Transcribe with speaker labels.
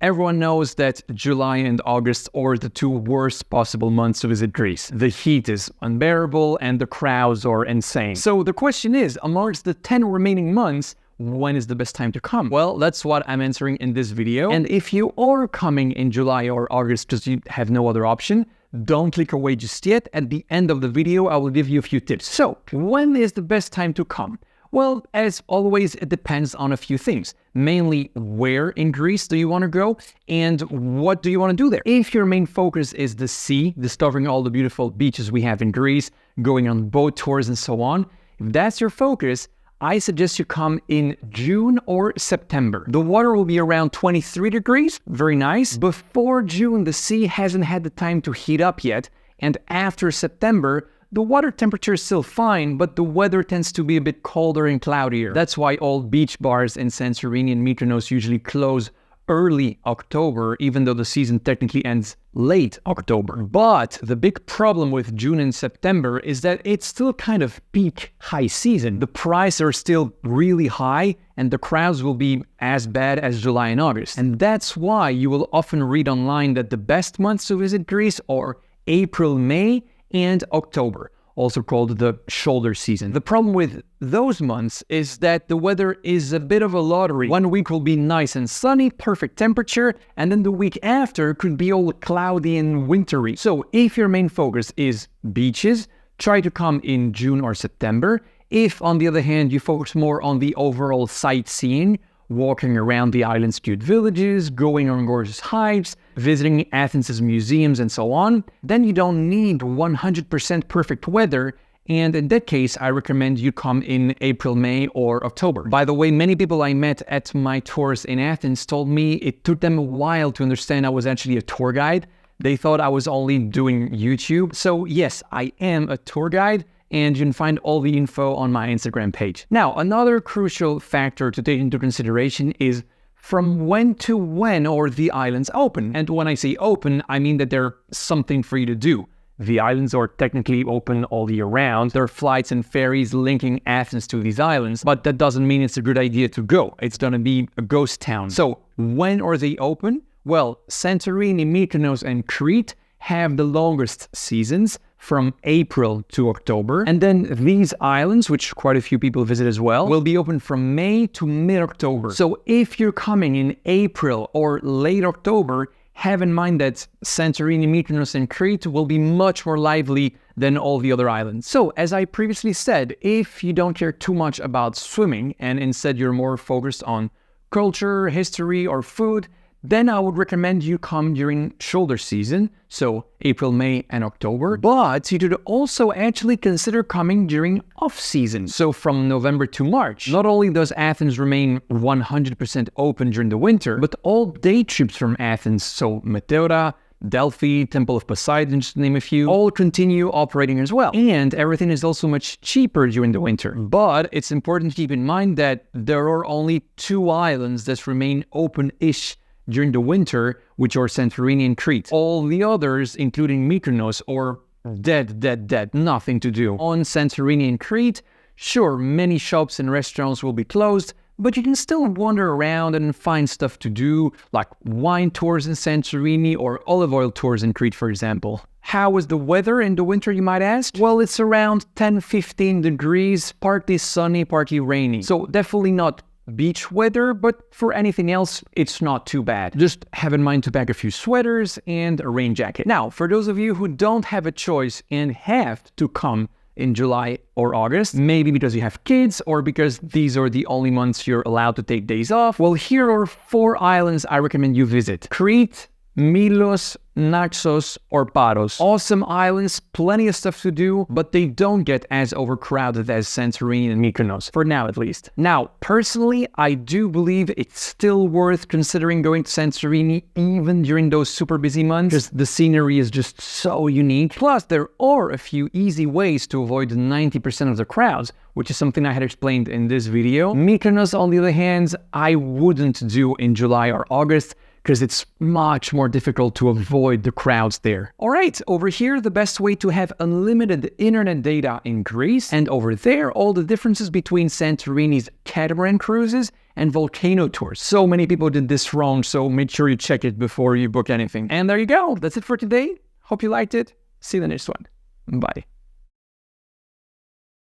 Speaker 1: Everyone knows that July and August are the two worst possible months to visit Greece. The heat is unbearable and the crowds are insane. So the question is, amongst the 10 remaining months, when is the best time to come? Well, that's what I'm answering in this video. And if you are coming in July or August because you have no other option, don't click away just yet. At the end of the video, I will give you a few tips. So, when is the best time to come? Well, as always, it depends on a few things. Mainly, where in Greece do you want to go and what do you want to do there? If your main focus is the sea, discovering all the beautiful beaches we have in Greece, going on boat tours and so on, if that's your focus, I suggest you come in June or September. The water will be around 23 degrees, very nice. Before June, the sea hasn't had the time to heat up yet, and after September, the water temperature is still fine, but the weather tends to be a bit colder and cloudier. That's why all beach bars in Santorini and Mykonos usually close early October, even though the season technically ends late October. But the big problem with June and September is that it's still kind of peak high season. The prices are still really high and the crowds will be as bad as July and August. And that's why you will often read online that the best months to visit Greece are April, May, and October, also called the shoulder season. The problem with those months is that the weather is a bit of a lottery. One week will be nice and sunny, perfect temperature, and then the week after could be all cloudy and wintry. So if your main focus is beaches, try to come in June or September. If, on the other hand, you focus more on the overall sightseeing, walking around the island's cute villages, going on gorgeous hikes, visiting Athens' museums and so on, then you don't need 100% perfect weather, and in that case, I recommend you come in April, May, or October. By the way, many people I met at my tours in Athens told me it took them a while to understand I was actually a tour guide. They thought I was only doing YouTube. So yes, I am a tour guide, and you can find all the info on my Instagram page. Now, another crucial factor to take into consideration is from when to when are the islands open. And when I say open, I mean that there's something for you to do. The islands are technically open all year round. There are flights and ferries linking Athens to these islands, but that doesn't mean it's a good idea to go. It's gonna be a ghost town. So when are they open? Well, Santorini, Mykonos, and Crete have the longest seasons, from April to October. And then these islands, which quite a few people visit as well, will be open from May to mid-October. So if you're coming in April or late October, have in mind that Santorini, Mykonos, and Crete will be much more lively than all the other islands. So, as I previously said, if you don't care too much about swimming and instead you're more focused on culture, history, or food, then I would recommend you come during shoulder season, so April, May, and October. But you could also actually consider coming during off-season, so from November to March. Not only does Athens remain 100% open during the winter, but all day trips from Athens, so Meteora, Delphi, Temple of Poseidon, just to name a few, all continue operating as well. And everything is also much cheaper during the winter. But it's important to keep in mind that there are only 2 islands that remain open-ish during the winter, which are Santorini and Crete. All the others, including Mykonos, are dead, nothing to do. On Santorini and Crete, sure, many shops and restaurants will be closed, but you can still wander around and find stuff to do, like wine tours in Santorini or olive oil tours in Crete, for example. How is the weather in the winter, you might ask? Well, it's around 10-15 degrees, partly sunny, partly rainy. So definitely not beach weather, but for anything else, it's not too bad. Just have in mind to pack a few sweaters and a rain jacket. Now, for those of you who don't have a choice and have to come in July or August, maybe because you have kids or because these are the only months you're allowed to take days off, well, here are 4 islands I recommend you visit: Crete, Milos, Naxos, or Paros. Awesome islands, plenty of stuff to do, but they don't get as overcrowded as Santorini and Mykonos, for now at least. Now, personally, I do believe it's still worth considering going to Santorini even during those super busy months, because the scenery is just so unique. Plus, there are a few easy ways to avoid 90% of the crowds, which is something I had explained in this video. Mykonos, on the other hand, I wouldn't do in July or August, because it's much more difficult to avoid the crowds there. Alright, over here the best way to have unlimited internet data in Greece, and over there all the differences between Santorini's catamaran cruises and volcano tours. So many people did this wrong, so make sure you check it before you book anything. And there you go. That's it for today. Hope you liked it. See you in the next one. Bye.